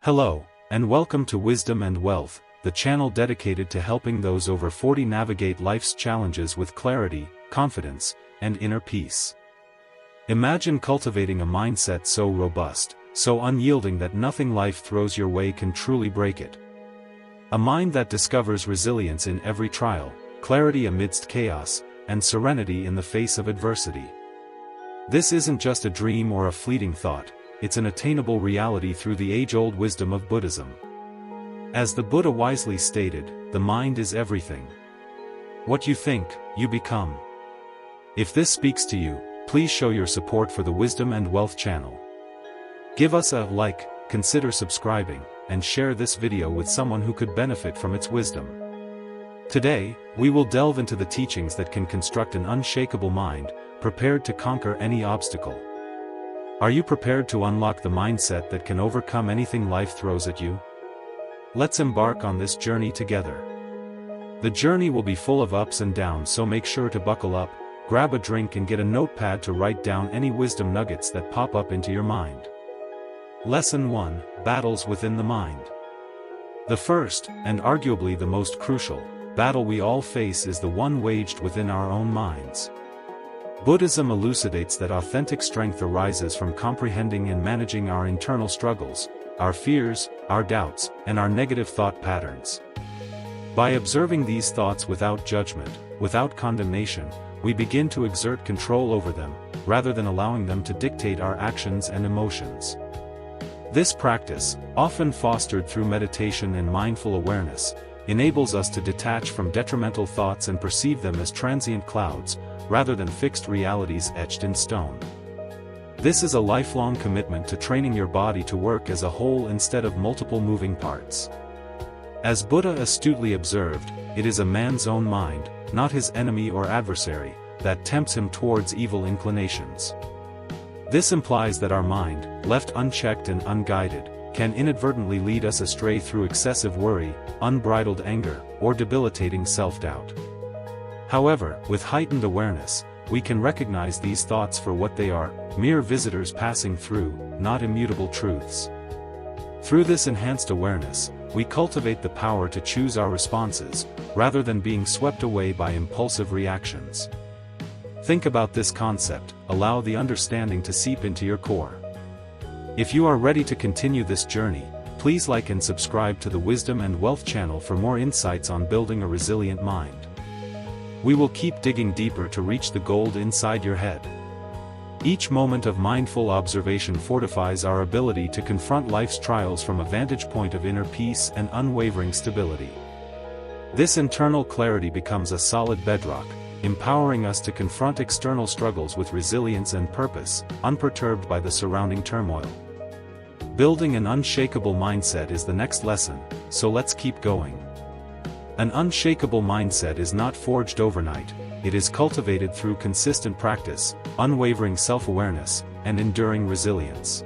Hello, and welcome to Wisdom and Wealth, the channel dedicated to helping those over 40 navigate life's challenges with clarity, confidence, and inner peace. Imagine cultivating a mindset so robust, so unyielding that nothing life throws your way can truly break it. A mind that discovers resilience in every trial, clarity amidst chaos, and serenity in the face of adversity. This isn't just a dream or a fleeting thought. It's an attainable reality through the age-old wisdom of Buddhism. As the Buddha wisely stated, the mind is everything. What you think, you become. If this speaks to you, please show your support for the Wisdom and Wealth channel. Give us a like, consider subscribing, and share this video with someone who could benefit from its wisdom. Today, we will delve into the teachings that can construct an unshakable mind, prepared to conquer any obstacle. Are you prepared to unlock the mindset that can overcome anything life throws at you? Let's embark on this journey together. The journey will be full of ups and downs, so make sure to buckle up, grab a drink and get a notepad to write down any wisdom nuggets that pop up into your mind. Lesson 1: Battles within the mind. The first, and arguably the most crucial, battle we all face is the one waged within our own minds. Buddhism elucidates that authentic strength arises from comprehending and managing our internal struggles, our fears, our doubts, and our negative thought patterns. By observing these thoughts without judgment, without condemnation, we begin to exert control over them, rather than allowing them to dictate our actions and emotions. This practice, often fostered through meditation and mindful awareness, enables us to detach from detrimental thoughts and perceive them as transient clouds, rather than fixed realities etched in stone. This is a lifelong commitment to training your body to work as a whole instead of multiple moving parts. As Buddha astutely observed, it is a man's own mind, not his enemy or adversary, that tempts him towards evil inclinations. This implies that our mind, left unchecked and unguided, can inadvertently lead us astray through excessive worry, unbridled anger, or debilitating self-doubt. However, with heightened awareness, we can recognize these thoughts for what they are, mere visitors passing through, not immutable truths. Through this enhanced awareness, we cultivate the power to choose our responses, rather than being swept away by impulsive reactions. Think about this concept, allow the understanding to seep into your core. If you are ready to continue this journey, please like and subscribe to the Wisdom and Wealth channel for more insights on building a resilient mind. We will keep digging deeper to reach the gold inside your head. Each moment of mindful observation fortifies our ability to confront life's trials from a vantage point of inner peace and unwavering stability. This internal clarity becomes a solid bedrock, empowering us to confront external struggles with resilience and purpose, unperturbed by the surrounding turmoil. Building an unshakable mindset is the next lesson, so let's keep going. An unshakable mindset is not forged overnight, it is cultivated through consistent practice, unwavering self-awareness, and enduring resilience.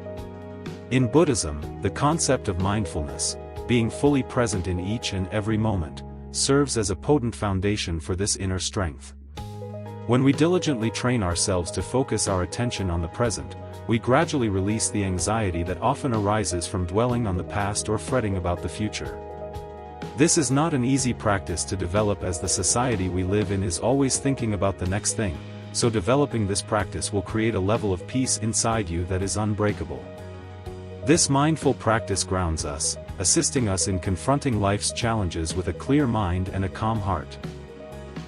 In Buddhism, the concept of mindfulness, being fully present in each and every moment, serves as a potent foundation for this inner strength. When we diligently train ourselves to focus our attention on the present, we gradually release the anxiety that often arises from dwelling on the past or fretting about the future. This is not an easy practice to develop, as the society we live in is always thinking about the next thing, so developing this practice will create a level of peace inside you that is unbreakable. This mindful practice grounds us, assisting us in confronting life's challenges with a clear mind and a calm heart.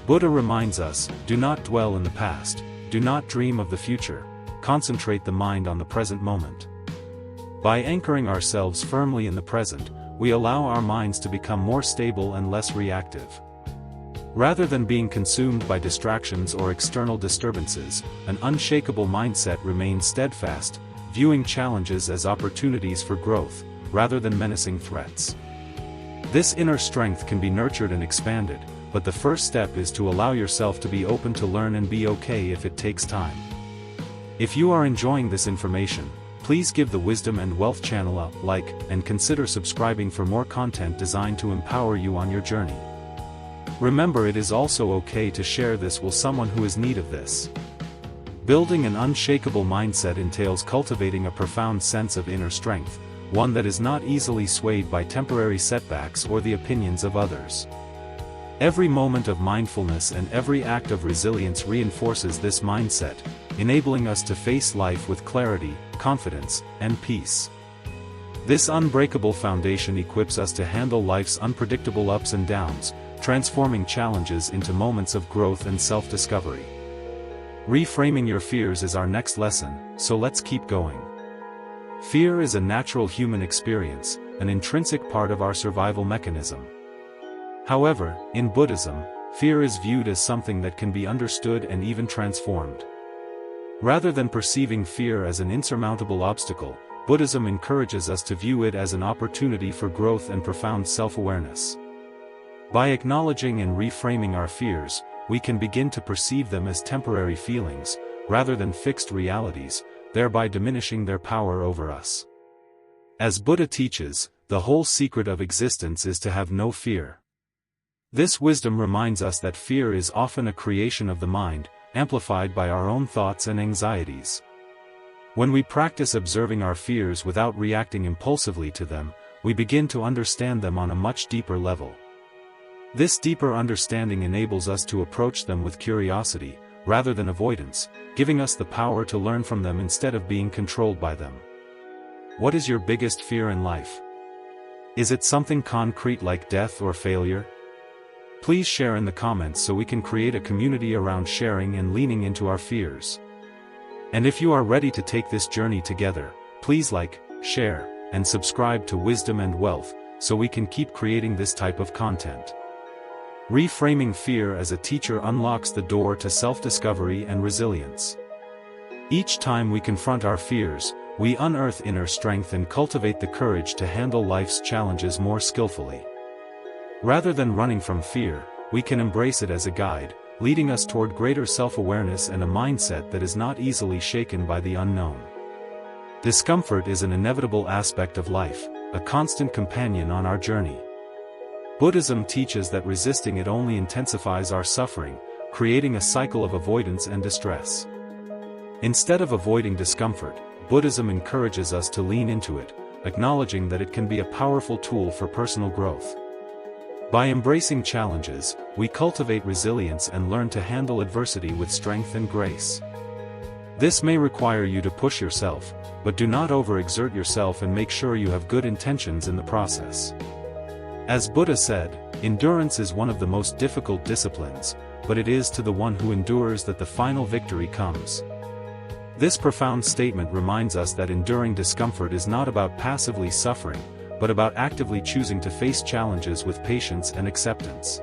Buddha reminds us, do not dwell in the past, do not dream of the future, concentrate the mind on the present moment. By anchoring ourselves firmly in the present, we allow our minds to become more stable and less reactive. Rather than being consumed by distractions or external disturbances, an unshakable mindset remains steadfast, viewing challenges as opportunities for growth, rather than menacing threats. This inner strength can be nurtured and expanded, but the first step is to allow yourself to be open to learn and be okay if it takes time. If you are enjoying this information, please give the Wisdom and Wealth channel a like, and consider subscribing for more content designed to empower you on your journey. Remember, it is also okay to share this with someone who is in need of this. Building an unshakable mindset entails cultivating a profound sense of inner strength, one that is not easily swayed by temporary setbacks or the opinions of others. Every moment of mindfulness and every act of resilience reinforces this mindset, enabling us to face life with clarity, confidence, and peace. This unbreakable foundation equips us to handle life's unpredictable ups and downs, transforming challenges into moments of growth and self-discovery. Reframing your fears is our next lesson, so let's keep going. Fear is a natural human experience, an intrinsic part of our survival mechanism. However, in Buddhism, fear is viewed as something that can be understood and even transformed. Rather than perceiving fear as an insurmountable obstacle, Buddhism encourages us to view it as an opportunity for growth and profound self-awareness. By acknowledging and reframing our fears, we can begin to perceive them as temporary feelings, rather than fixed realities, thereby diminishing their power over us. As Buddha teaches, the whole secret of existence is to have no fear. This wisdom reminds us that fear is often a creation of the mind, amplified by our own thoughts and anxieties. When we practice observing our fears without reacting impulsively to them, we begin to understand them on a much deeper level. This deeper understanding enables us to approach them with curiosity, rather than avoidance, giving us the power to learn from them instead of being controlled by them. What is your biggest fear in life? Is it something concrete like death or failure? Please share in the comments so we can create a community around sharing and leaning into our fears. And if you are ready to take this journey together, please like, share, and subscribe to Wisdom and Wealth, so we can keep creating this type of content. Reframing fear as a teacher unlocks the door to self-discovery and resilience. Each time we confront our fears, we unearth inner strength and cultivate the courage to handle life's challenges more skillfully. Rather than running from fear, we can embrace it as a guide, leading us toward greater self-awareness and a mindset that is not easily shaken by the unknown. Discomfort is an inevitable aspect of life, a constant companion on our journey. Buddhism teaches that resisting it only intensifies our suffering, creating a cycle of avoidance and distress. Instead of avoiding discomfort, Buddhism encourages us to lean into it, acknowledging that it can be a powerful tool for personal growth. By embracing challenges, we cultivate resilience and learn to handle adversity with strength and grace. This may require you to push yourself, but do not overexert yourself and make sure you have good intentions in the process. As Buddha said, endurance is one of the most difficult disciplines, but it is to the one who endures that the final victory comes. This profound statement reminds us that enduring discomfort is not about passively suffering, but about actively choosing to face challenges with patience and acceptance.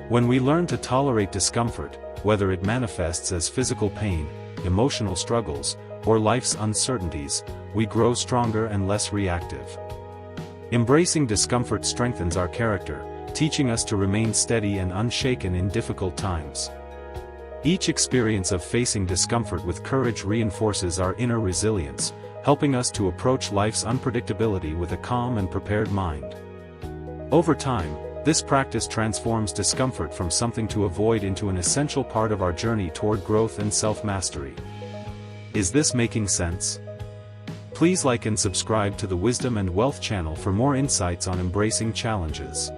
When we learn to tolerate discomfort, whether it manifests as physical pain, emotional struggles, or life's uncertainties, we grow stronger and less reactive. Embracing discomfort strengthens our character, teaching us to remain steady and unshaken in difficult times. Each experience of facing discomfort with courage reinforces our inner resilience, helping us to approach life's unpredictability with a calm and prepared mind. Over time, this practice transforms discomfort from something to avoid into an essential part of our journey toward growth and self-mastery. Is this making sense? Please like and subscribe to the Wisdom and Wealth channel for more insights on embracing challenges.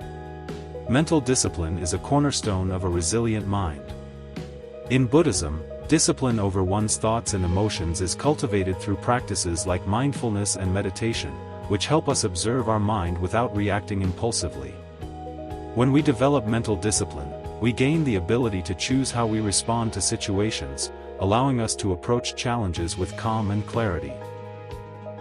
Mental discipline is a cornerstone of a resilient mind. In Buddhism, discipline over one's thoughts and emotions is cultivated through practices like mindfulness and meditation, which help us observe our mind without reacting impulsively. When we develop mental discipline, we gain the ability to choose how we respond to situations, allowing us to approach challenges with calm and clarity.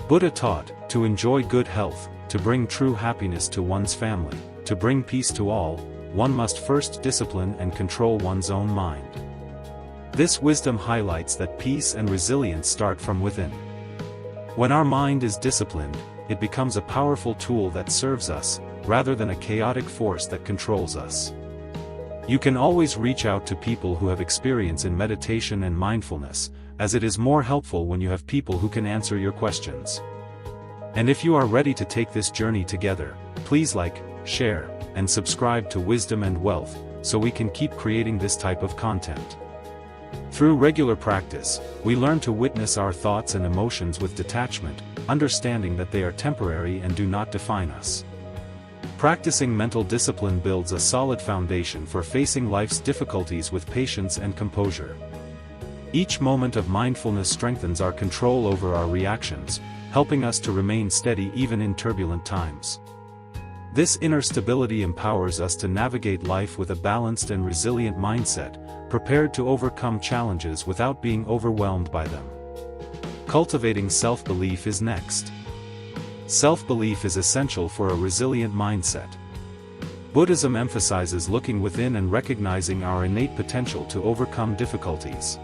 Buddha taught, to enjoy good health, to bring true happiness to one's family, to bring peace to all, one must first discipline and control one's own mind. This wisdom highlights that peace and resilience start from within. When our mind is disciplined, it becomes a powerful tool that serves us, rather than a chaotic force that controls us. You can always reach out to people who have experience in meditation and mindfulness, as it is more helpful when you have people who can answer your questions. And if you are ready to take this journey together, please like, share, and subscribe to Wisdom and Wealth, so we can keep creating this type of content. Through regular practice, we learn to witness our thoughts and emotions with detachment, understanding that they are temporary and do not define us. Practicing mental discipline builds a solid foundation for facing life's difficulties with patience and composure. Each moment of mindfulness strengthens our control over our reactions, helping us to remain steady even in turbulent times. This inner stability empowers us to navigate life with a balanced and resilient mindset, prepared to overcome challenges without being overwhelmed by them. Cultivating self-belief is next. Self-belief is essential for a resilient mindset. Buddhism emphasizes looking within and recognizing our innate potential to overcome difficulties.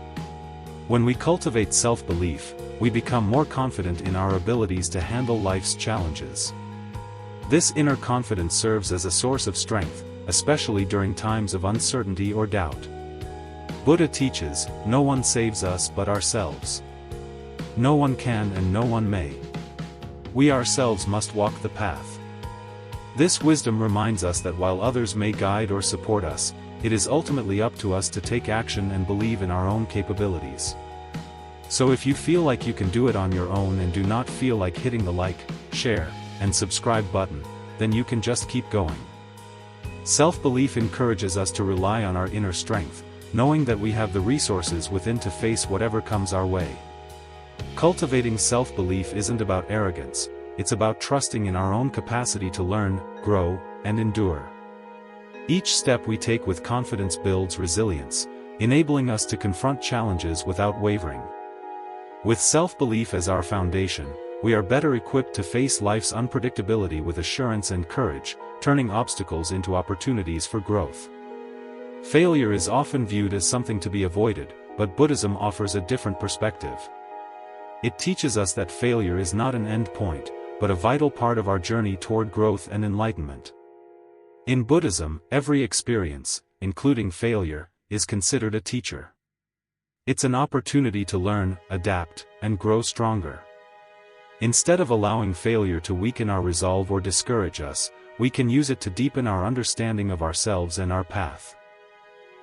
When we cultivate self-belief, we become more confident in our abilities to handle life's challenges. This inner confidence serves as a source of strength, especially during times of uncertainty or doubt. Buddha teaches, "No one saves us but ourselves. No one can and no one may. We ourselves must walk the path." This wisdom reminds us that while others may guide or support us, it is ultimately up to us to take action and believe in our own capabilities. So if you feel like you can do it on your own and do not feel like hitting the like, share, and subscribe button, then you can just keep going. Self-belief encourages us to rely on our inner strength, knowing that we have the resources within to face whatever comes our way. Cultivating self-belief isn't about arrogance, it's about trusting in our own capacity to learn, grow, and endure. Each step we take with confidence builds resilience, enabling us to confront challenges without wavering. With self-belief as our foundation, we are better equipped to face life's unpredictability with assurance and courage, turning obstacles into opportunities for growth. Failure is often viewed as something to be avoided, but Buddhism offers a different perspective. It teaches us that failure is not an end point, but a vital part of our journey toward growth and enlightenment. In Buddhism, every experience, including failure, is considered a teacher. It's an opportunity to learn, adapt, and grow stronger. Instead of allowing failure to weaken our resolve or discourage us, we can use it to deepen our understanding of ourselves and our path.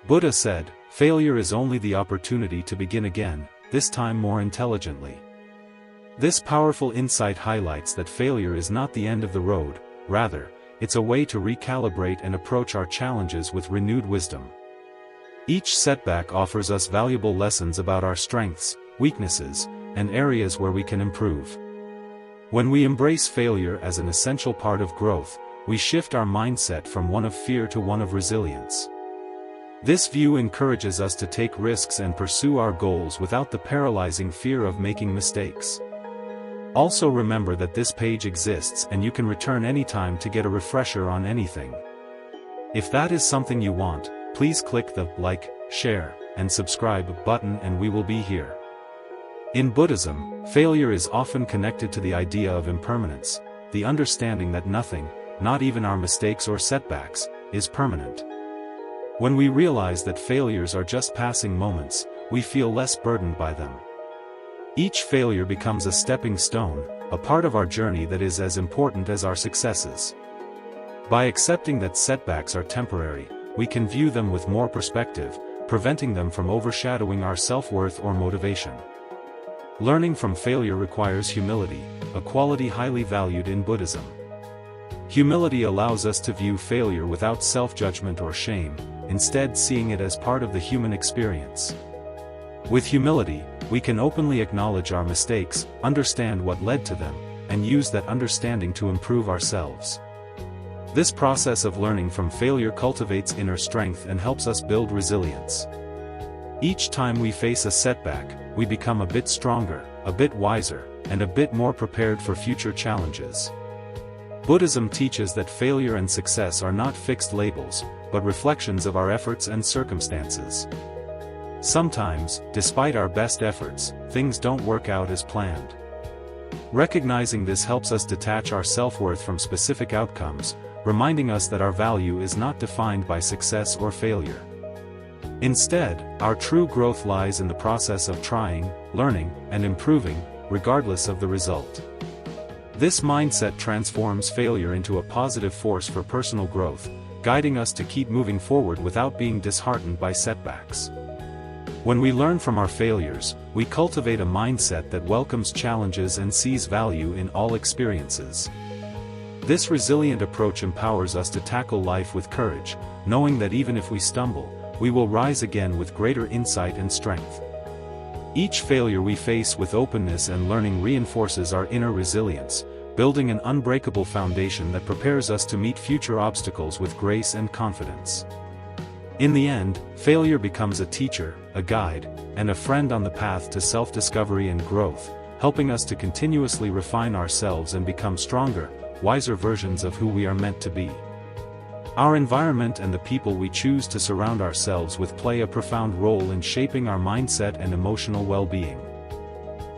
Buddha said, "Failure is only the opportunity to begin again, this time more intelligently." This powerful insight highlights that failure is not the end of the road, rather, it's a way to recalibrate and approach our challenges with renewed wisdom. Each setback offers us valuable lessons about our strengths, weaknesses, and areas where we can improve. When we embrace failure as an essential part of growth, we shift our mindset from one of fear to one of resilience. This view encourages us to take risks and pursue our goals without the paralyzing fear of making mistakes. Also remember that this page exists and you can return anytime to get a refresher on anything. If that is something you want, please click the like, share, and subscribe button and we will be here. In Buddhism, failure is often connected to the idea of impermanence, the understanding that nothing, not even our mistakes or setbacks, is permanent. When we realize that failures are just passing moments, we feel less burdened by them. Each failure becomes a stepping stone, a part of our journey that is as important as our successes. By accepting that setbacks are temporary, we can view them with more perspective, preventing them from overshadowing our self-worth or motivation. Learning from failure requires humility, a quality highly valued in Buddhism. Humility allows us to view failure without self-judgment or shame, instead seeing it as part of the human experience. With humility, we can openly acknowledge our mistakes, understand what led to them, and use that understanding to improve ourselves. This process of learning from failure cultivates inner strength and helps us build resilience. Each time we face a setback, we become a bit stronger, a bit wiser, and a bit more prepared for future challenges. Buddhism teaches that failure and success are not fixed labels, but reflections of our efforts and circumstances. Sometimes, despite our best efforts, things don't work out as planned. Recognizing this helps us detach our self-worth from specific outcomes, reminding us that our value is not defined by success or failure. Instead, our true growth lies in the process of trying, learning, and improving, regardless of the result. This mindset transforms failure into a positive force for personal growth, guiding us to keep moving forward without being disheartened by setbacks. When we learn from our failures, we cultivate a mindset that welcomes challenges and sees value in all experiences. This resilient approach empowers us to tackle life with courage, knowing that even if we stumble, we will rise again with greater insight and strength. Each failure we face with openness and learning reinforces our inner resilience, building an unbreakable foundation that prepares us to meet future obstacles with grace and confidence. In the end, failure becomes a teacher, a guide, and a friend on the path to self-discovery and growth, helping us to continuously refine ourselves and become stronger, wiser versions of who we are meant to be. Our environment and the people we choose to surround ourselves with play a profound role in shaping our mindset and emotional well-being.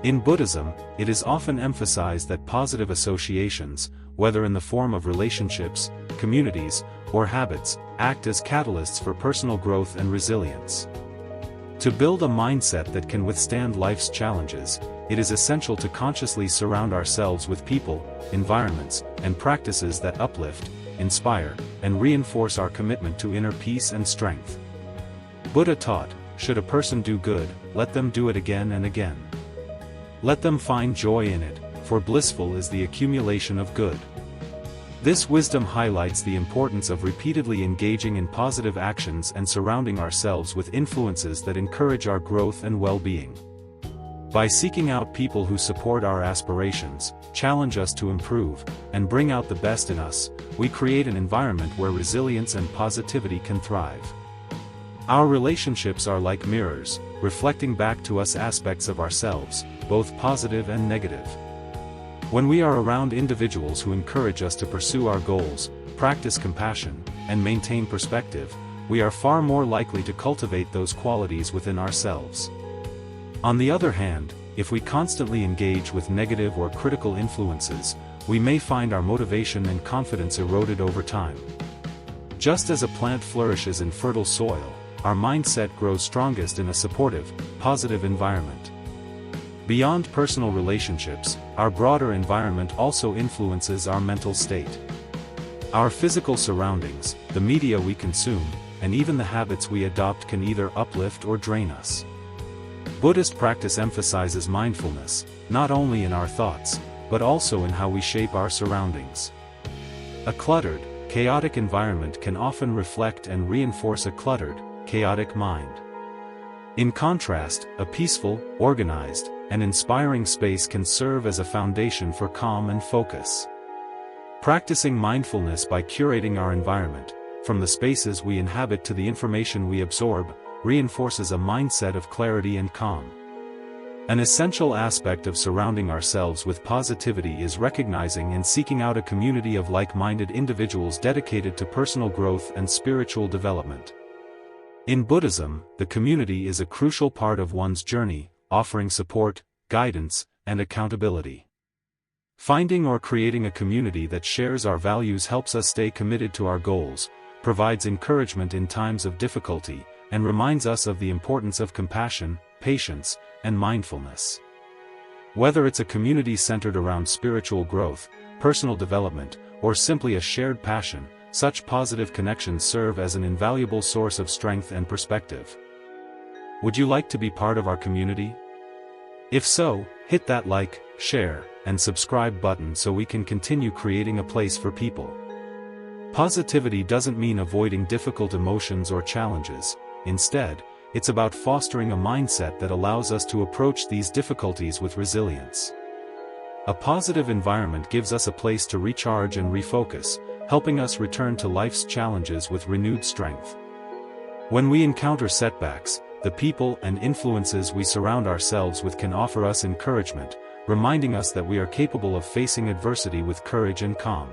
In Buddhism, it is often emphasized that positive associations, whether in the form of relationships, communities, or habits, act as catalysts for personal growth and resilience. To build a mindset that can withstand life's challenges, it is essential to consciously surround ourselves with people, environments, and practices that uplift, inspire, and reinforce our commitment to inner peace and strength. Buddha taught, should a person do good, let them do it again and again. Let them find joy in it, for blissful is the accumulation of good. This wisdom highlights the importance of repeatedly engaging in positive actions and surrounding ourselves with influences that encourage our growth and well-being. By seeking out people who support our aspirations, challenge us to improve, and bring out the best in us, we create an environment where resilience and positivity can thrive. Our relationships are like mirrors, reflecting back to us aspects of ourselves, both positive and negative. When we are around individuals who encourage us to pursue our goals, practice compassion, and maintain perspective, we are far more likely to cultivate those qualities within ourselves. On the other hand, if we constantly engage with negative or critical influences, we may find our motivation and confidence eroded over time. Just as a plant flourishes in fertile soil, our mindset grows strongest in a supportive, positive environment. Beyond personal relationships, our broader environment also influences our mental state. Our physical surroundings, the media we consume, and even the habits we adopt can either uplift or drain us. Buddhist practice emphasizes mindfulness, not only in our thoughts, but also in how we shape our surroundings. A cluttered, chaotic environment can often reflect and reinforce a cluttered, chaotic mind. In contrast, a peaceful, organized, and inspiring space can serve as a foundation for calm and focus. Practicing mindfulness by curating our environment, from the spaces we inhabit to the information we absorb, reinforces a mindset of clarity and calm. An essential aspect of surrounding ourselves with positivity is recognizing and seeking out a community of like-minded individuals dedicated to personal growth and spiritual development. In Buddhism, the community is a crucial part of one's journey, offering support, guidance, and accountability. Finding or creating a community that shares our values helps us stay committed to our goals, provides encouragement in times of difficulty, and reminds us of the importance of compassion, patience, and mindfulness. Whether it's a community centered around spiritual growth, personal development, or simply a shared passion, such positive connections serve as an invaluable source of strength and perspective. Would you like to be part of our community? If so, hit that like, share, and subscribe button so we can continue creating a place for people. Positivity doesn't mean avoiding difficult emotions or challenges. Instead, it's about fostering a mindset that allows us to approach these difficulties with resilience. A positive environment gives us a place to recharge and refocus, helping us return to life's challenges with renewed strength. When we encounter setbacks, the people and influences we surround ourselves with can offer us encouragement, reminding us that we are capable of facing adversity with courage and calm.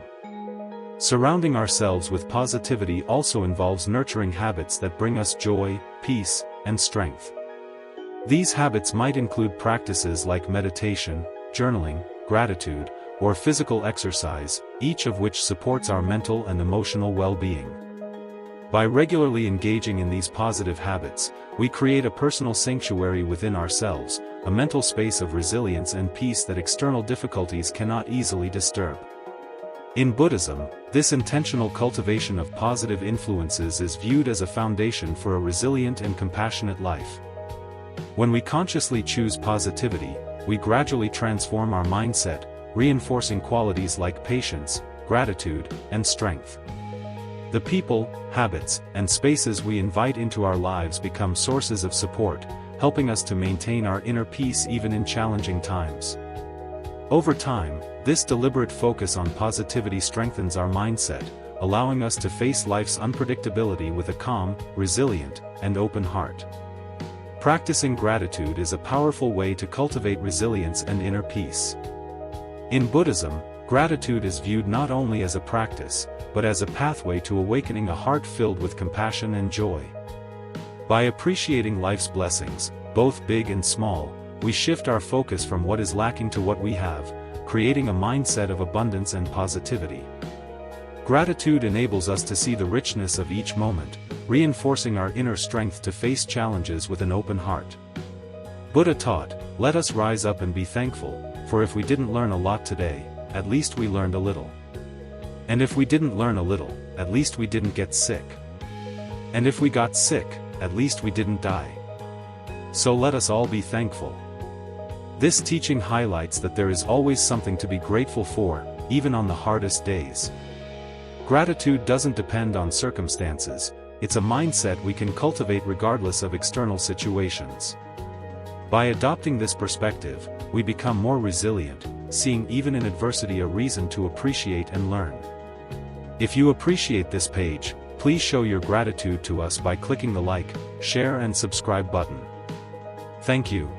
Surrounding ourselves with positivity also involves nurturing habits that bring us joy, peace, and strength. These habits might include practices like meditation, journaling, gratitude, or physical exercise, each of which supports our mental and emotional well-being. By regularly engaging in these positive habits, we create a personal sanctuary within ourselves, a mental space of resilience and peace that external difficulties cannot easily disturb. In Buddhism, this intentional cultivation of positive influences is viewed as a foundation for a resilient and compassionate life. When we consciously choose positivity, we gradually transform our mindset, reinforcing qualities like patience, gratitude, and strength. The people, habits, and spaces we invite into our lives become sources of support, helping us to maintain our inner peace even in challenging times. Over time, this deliberate focus on positivity strengthens our mindset, allowing us to face life's unpredictability with a calm, resilient, and open heart. Practicing gratitude is a powerful way to cultivate resilience and inner peace. In Buddhism, gratitude is viewed not only as a practice, but as a pathway to awakening a heart filled with compassion and joy. By appreciating life's blessings, both big and small, we shift our focus from what is lacking to what we have, creating a mindset of abundance and positivity. Gratitude enables us to see the richness of each moment, reinforcing our inner strength to face challenges with an open heart. Buddha taught, "Let us rise up and be thankful, for if we didn't learn a lot today, at least we learned a little. And if we didn't learn a little, at least we didn't get sick. And if we got sick, at least we didn't die. So let us all be thankful." This teaching highlights that there is always something to be grateful for, even on the hardest days. Gratitude doesn't depend on circumstances, it's a mindset we can cultivate regardless of external situations. By adopting this perspective, we become more resilient, seeing even in adversity a reason to appreciate and learn. If you appreciate this page, please show your gratitude to us by clicking the like, share and subscribe button. Thank you.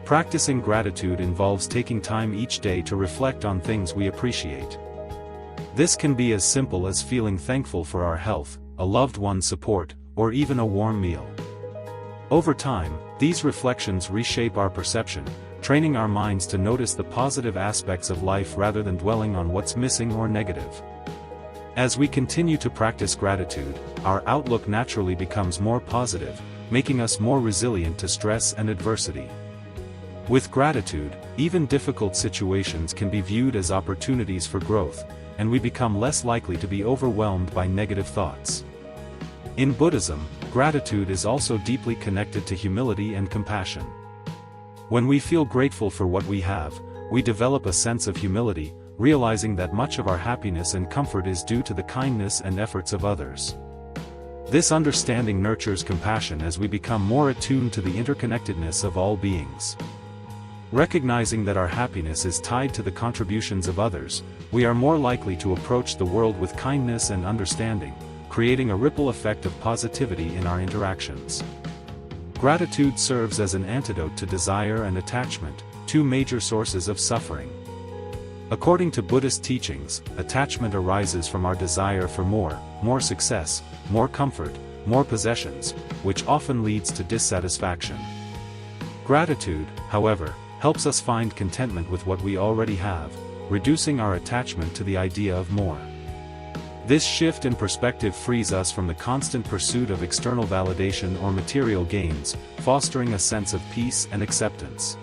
Practicing gratitude involves taking time each day to reflect on things we appreciate. This can be as simple as feeling thankful for our health, a loved one's support, or even a warm meal. Over time, these reflections reshape our perception, training our minds to notice the positive aspects of life rather than dwelling on what's missing or negative. As we continue to practice gratitude, our outlook naturally becomes more positive, making us more resilient to stress and adversity. With gratitude, even difficult situations can be viewed as opportunities for growth, and we become less likely to be overwhelmed by negative thoughts. In Buddhism, gratitude is also deeply connected to humility and compassion. When we feel grateful for what we have, we develop a sense of humility, realizing that much of our happiness and comfort is due to the kindness and efforts of others. This understanding nurtures compassion as we become more attuned to the interconnectedness of all beings. Recognizing that our happiness is tied to the contributions of others, we are more likely to approach the world with kindness and understanding, creating a ripple effect of positivity in our interactions. Gratitude serves as an antidote to desire and attachment, two major sources of suffering. According to Buddhist teachings, attachment arises from our desire for more success, more comfort, more possessions, which often leads to dissatisfaction. Gratitude, however, helps us find contentment with what we already have, reducing our attachment to the idea of more. This shift in perspective frees us from the constant pursuit of external validation or material gains, fostering a sense of peace and acceptance.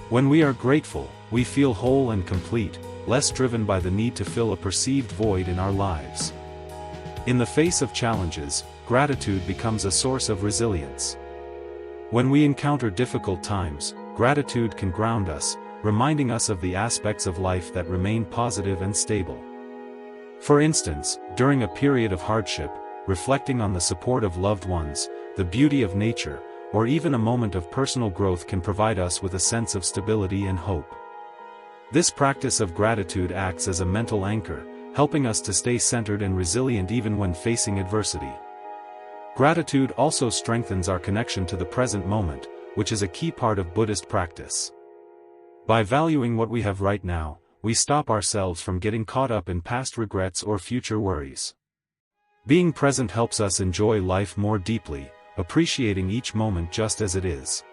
When we are grateful, we feel whole and complete, less driven by the need to fill a perceived void in our lives. In the face of challenges, gratitude becomes a source of resilience. When we encounter difficult times, gratitude can ground us, reminding us of the aspects of life that remain positive and stable. For instance, during a period of hardship, reflecting on the support of loved ones, the beauty of nature, or even a moment of personal growth can provide us with a sense of stability and hope. This practice of gratitude acts as a mental anchor, helping us to stay centered and resilient even when facing adversity. Gratitude also strengthens our connection to the present moment, which is a key part of Buddhist practice. By valuing what we have right now, we stop ourselves from getting caught up in past regrets or future worries. Being present helps us enjoy life more deeply, appreciating each moment just as it is.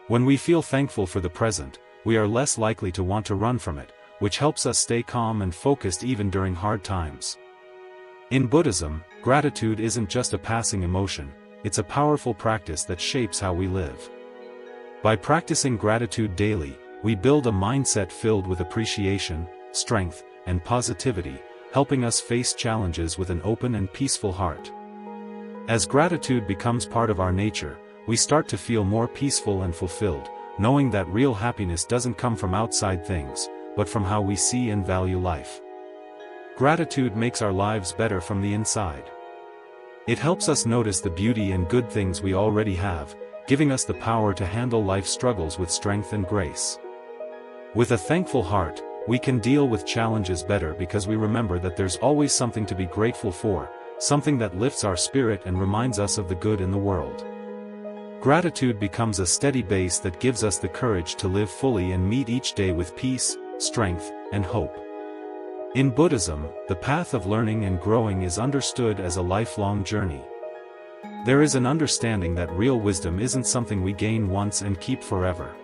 When we feel thankful for the present, we are less likely to want to run from it, which helps us stay calm and focused even during hard times. In Buddhism, gratitude isn't just a passing emotion, it's a powerful practice that shapes how we live. By practicing gratitude daily, we build a mindset filled with appreciation, strength, and positivity, helping us face challenges with an open and peaceful heart. As gratitude becomes part of our nature, we start to feel more peaceful and fulfilled, knowing that real happiness doesn't come from outside things, but from how we see and value life. Gratitude makes our lives better from the inside. It helps us notice the beauty and good things we already have, giving us the power to handle life's struggles with strength and grace. With a thankful heart, we can deal with challenges better because we remember that there's always something to be grateful for, something that lifts our spirit and reminds us of the good in the world. Gratitude becomes a steady base that gives us the courage to live fully and meet each day with peace, strength, and hope. In Buddhism, the path of learning and growing is understood as a lifelong journey. There is an understanding that real wisdom isn't something we gain once and keep forever.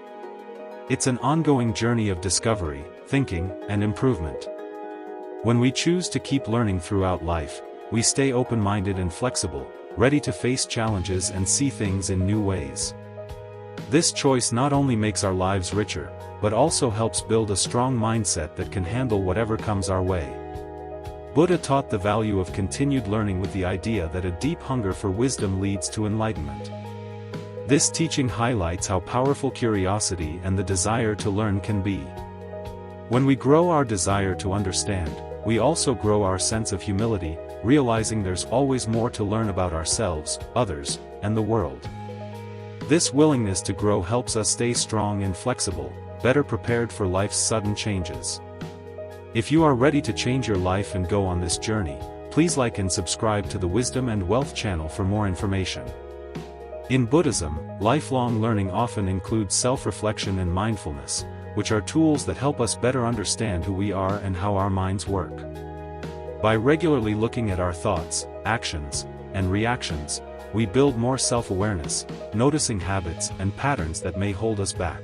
It's an ongoing journey of discovery, thinking, and improvement. When we choose to keep learning throughout life, we stay open-minded and flexible, ready to face challenges and see things in new ways. This choice not only makes our lives richer, but also helps build a strong mindset that can handle whatever comes our way. Buddha taught the value of continued learning with the idea that a deep hunger for wisdom leads to enlightenment. This teaching highlights how powerful curiosity and the desire to learn can be. When we grow our desire to understand, we also grow our sense of humility, realizing there's always more to learn about ourselves, others, and the world. This willingness to grow helps us stay strong and flexible, better prepared for life's sudden changes. If you are ready to change your life and go on this journey, please like and subscribe to the Wisdom and Wealth channel for more information. In Buddhism, lifelong learning often includes self-reflection and mindfulness, which are tools that help us better understand who we are and how our minds work. By regularly looking at our thoughts, actions, and reactions, we build more self-awareness, noticing habits and patterns that may hold us back.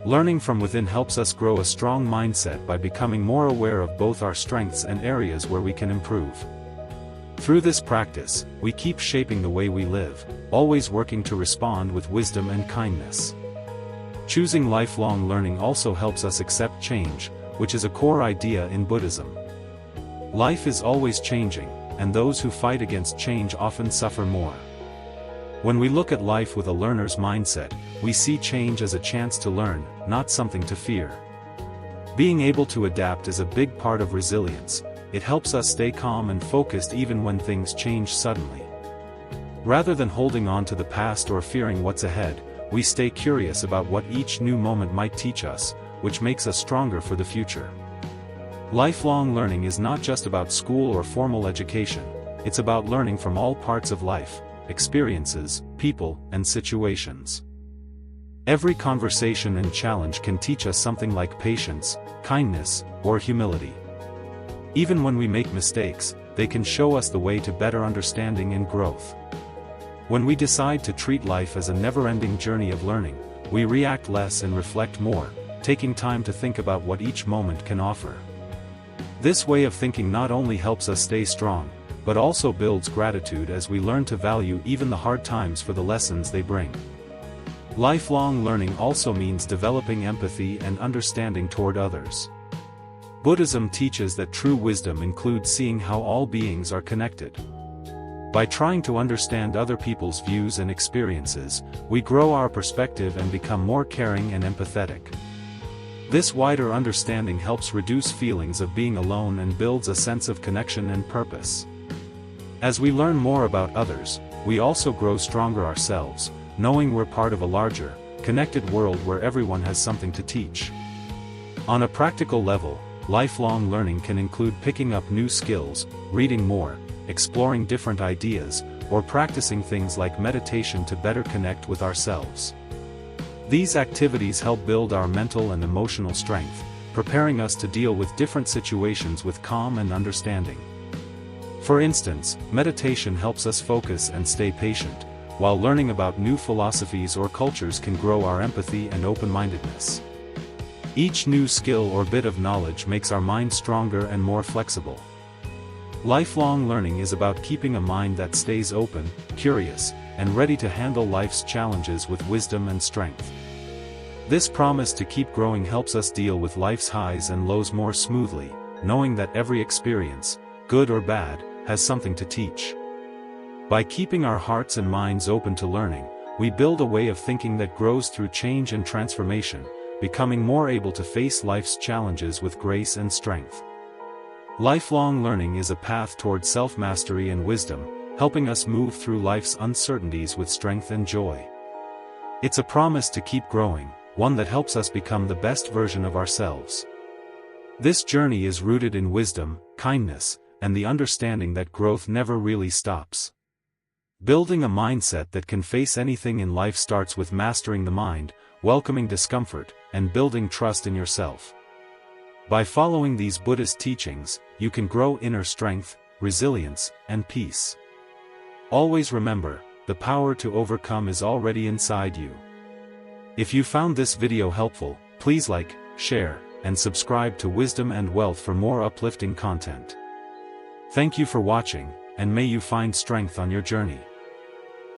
Learning from within helps us grow a strong mindset by becoming more aware of both our strengths and areas where we can improve. Through this practice, we keep shaping the way we live, always working to respond with wisdom and kindness. Choosing lifelong learning also helps us accept change, which is a core idea in Buddhism. Life is always changing, and those who fight against change often suffer more. When we look at life with a learner's mindset, we see change as a chance to learn, not something to fear. Being able to adapt is a big part of resilience. It helps us stay calm and focused even when things change suddenly. Rather than holding on to the past or fearing what's ahead, we stay curious about what each new moment might teach us, which makes us stronger for the future. Lifelong learning is not just about school or formal education, it's about learning from all parts of life, experiences, people, and situations. Every conversation and challenge can teach us something like patience, kindness, or humility. Even when we make mistakes, they can show us the way to better understanding and growth. When we decide to treat life as a never-ending journey of learning, we react less and reflect more, taking time to think about what each moment can offer. This way of thinking not only helps us stay strong, but also builds gratitude as we learn to value even the hard times for the lessons they bring. Lifelong learning also means developing empathy and understanding toward others. Buddhism teaches that true wisdom includes seeing how all beings are connected. By trying to understand other people's views and experiences, we grow our perspective and become more caring and empathetic. This wider understanding helps reduce feelings of being alone and builds a sense of connection and purpose. As we learn more about others, we also grow stronger ourselves, knowing we're part of a larger, connected world where everyone has something to teach. On a practical level, lifelong learning can include picking up new skills, reading more, exploring different ideas, or practicing things like meditation to better connect with ourselves. These activities help build our mental and emotional strength, preparing us to deal with different situations with calm and understanding. For instance, meditation helps us focus and stay patient, while learning about new philosophies or cultures can grow our empathy and open-mindedness. Each new skill or bit of knowledge makes our mind stronger and more flexible. Lifelong learning is about keeping a mind that stays open, curious, and ready to handle life's challenges with wisdom and strength. This promise to keep growing helps us deal with life's highs and lows more smoothly, knowing that every experience, good or bad, has something to teach. By keeping our hearts and minds open to learning, we build a way of thinking that grows through change and transformation, becoming more able to face life's challenges with grace and strength. Lifelong learning is a path toward self-mastery and wisdom, helping us move through life's uncertainties with strength and joy. It's a promise to keep growing, one that helps us become the best version of ourselves. This journey is rooted in wisdom, kindness, and the understanding that growth never really stops. Building a mindset that can face anything in life starts with mastering the mind, welcoming discomfort, and building trust in yourself. By following these Buddhist teachings, you can grow inner strength, resilience, and peace. Always remember, the power to overcome is already inside you. If you found this video helpful, please like, share, and subscribe to Wisdom and Wealth for more uplifting content. Thank you for watching, and may you find strength on your journey.